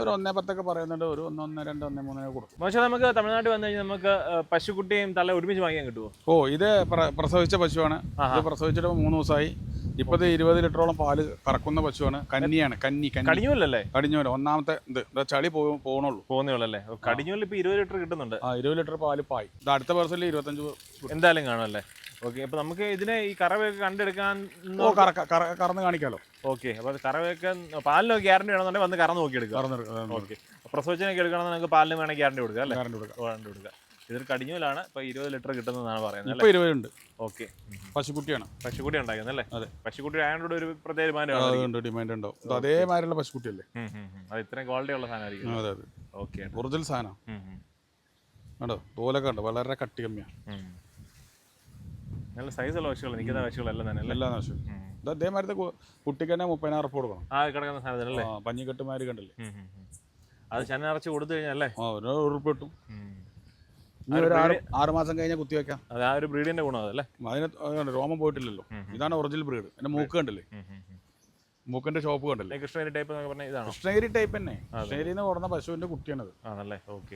ഒരു 1.10 പറയുന്നുണ്ട്, ഒരു 1, 1, 2, 1, 3 കൊടുക്കും. പക്ഷേ നമുക്ക് തമിഴ്നാട്ടിൽ വന്നു കഴിഞ്ഞാൽ നമുക്ക് പശുക്കുട്ടിയും തള്ള ഒരുമിച്ച് വാങ്ങിക്കാൻ കിട്ടുമോ? ഇത് പ്രസവിച്ച പശുവാണ്. ഇത് പ്രസവിച്ചിട്ട് 3 ദിവസമായി. ഇപ്പത് 20 ലിറ്ററോളം പാല് കറക്കുന്ന പശുവാണ്. കന്നിയാണ്. കന്നി കടിഞ്ഞൂലല്ലേ? കടിഞ്ഞൂല. ഒന്നാമത്തെ ചളി പോകണുള്ളൂ. പോകുന്നുള്ളല്ലേ? കടിഞ്ഞൂല് ഇപ്പൊ 20 ലിറ്റർ കിട്ടുന്നുണ്ട്. 20 ലിറ്റർ പാല് പായി. ഇത് അടുത്ത പേഴ്സണിൽ 25 എന്തായാലും കാണുമല്ലേ? ഓക്കെ, അപ്പൊ നമുക്ക് ഇതിനെ ഈ കറവയൊക്കെ കണ്ടെടുക്കാൻ കറന്ന് കാണിക്കാലോ. ഓക്കെ, അപ്പൊ കറവയൊക്കെ പാലിനൊക്കെ ഗ്യാരണ്ടി വേണമെന്നുണ്ടെങ്കിൽ വന്ന് കറന്ന് നോക്കി എടുക്കാം. ഓക്കെ, പ്രസവിച്ചതിനൊക്കെ എടുക്കണമെന്ന് നമുക്ക് പാലിന് വേണമെങ്കിൽ ഗ്യാരണ്ടി കൊടുക്കുക അല്ലേ? ഗ്യാരണ്ടി കൊടുക്കുക. ഇതൊരു കടിഞ്ഞൂലാണ്. ഇപ്പൊ 20 ലിറ്റർ കിട്ടുന്നതാണ് പറയുന്നത്. ഇപ്പൊ 20 ഉണ്ട്. ഓക്കെ, പശുക്കുട്ടിയാണ്. പശുക്കുട്ടി ഉണ്ടാക്കുന്നല്ലേ? അതെ, പശുക്കുട്ടി ആയതുകൊണ്ട് ഒരു പ്രത്യേക ഡിമാൻഡ് ഉണ്ടാവും. അതേമാതിരിയുള്ള പശുക്കുട്ടിയല്ലേ? അത് ഇത്രയും ക്വാളിറ്റി ഉള്ള സാധനമായിരിക്കും. അതെ അതെ, ഓക്കെ, ഒറിജിനൽ സാധനം കണ്ടോ. തോലൊക്കെ ഉണ്ട്, വളരെ കട്ടി കമ്മിയാണ്. നല്ല സൈസുള്ള പശുക്കൾ, നിൽക്കുന്ന പശുക്കളെല്ലാം തന്നെ എല്ലാ നാശവും. ഇത് അതേമാതിരി കുട്ടിക്ക് തന്നെ 30,000 ഉറുപ്പിക കൊടുക്കണം. കിടക്കുന്ന സാധനത്തിനല്ലേ? പഞ്ഞിക്കെട്ടുമാര് കണ്ടില്ലേ? അത് ചനറച്ച് കൊടുത്തു കഴിഞ്ഞാൽ ഒരു ഉറുപ്പ് കിട്ടും. ഒരു 6 മാസം കഴിഞ്ഞാൽ കുത്തി വെക്കാം. അത് ആ ഒരു ബ്രീഡിന്റെ ഗുണം അതല്ലേ? അതിന് രോമം പോയിട്ടില്ലല്ലോ. ഇതാണ് ഒറിജിനൽ ബ്രീഡ്. എന്റെ മൂക്ക് കണ്ടില്ലേ? മൂക്കിന്റെ ഷോപ്പ് കണ്ടില്ലേ? കൃഷ്ണഗിരി ടൈപ്പ് എന്നൊക്കെ പറഞ്ഞാൽ ഇതാണ് കൃഷ്ണഗിരി ടൈപ്പ് തന്നെ. കൃഷ്ണഗിരിന്ന് കൊടുന്ന പശുവിന്റെ കുട്ടിയാണത്. ആണല്ലേ? ഓക്കെ.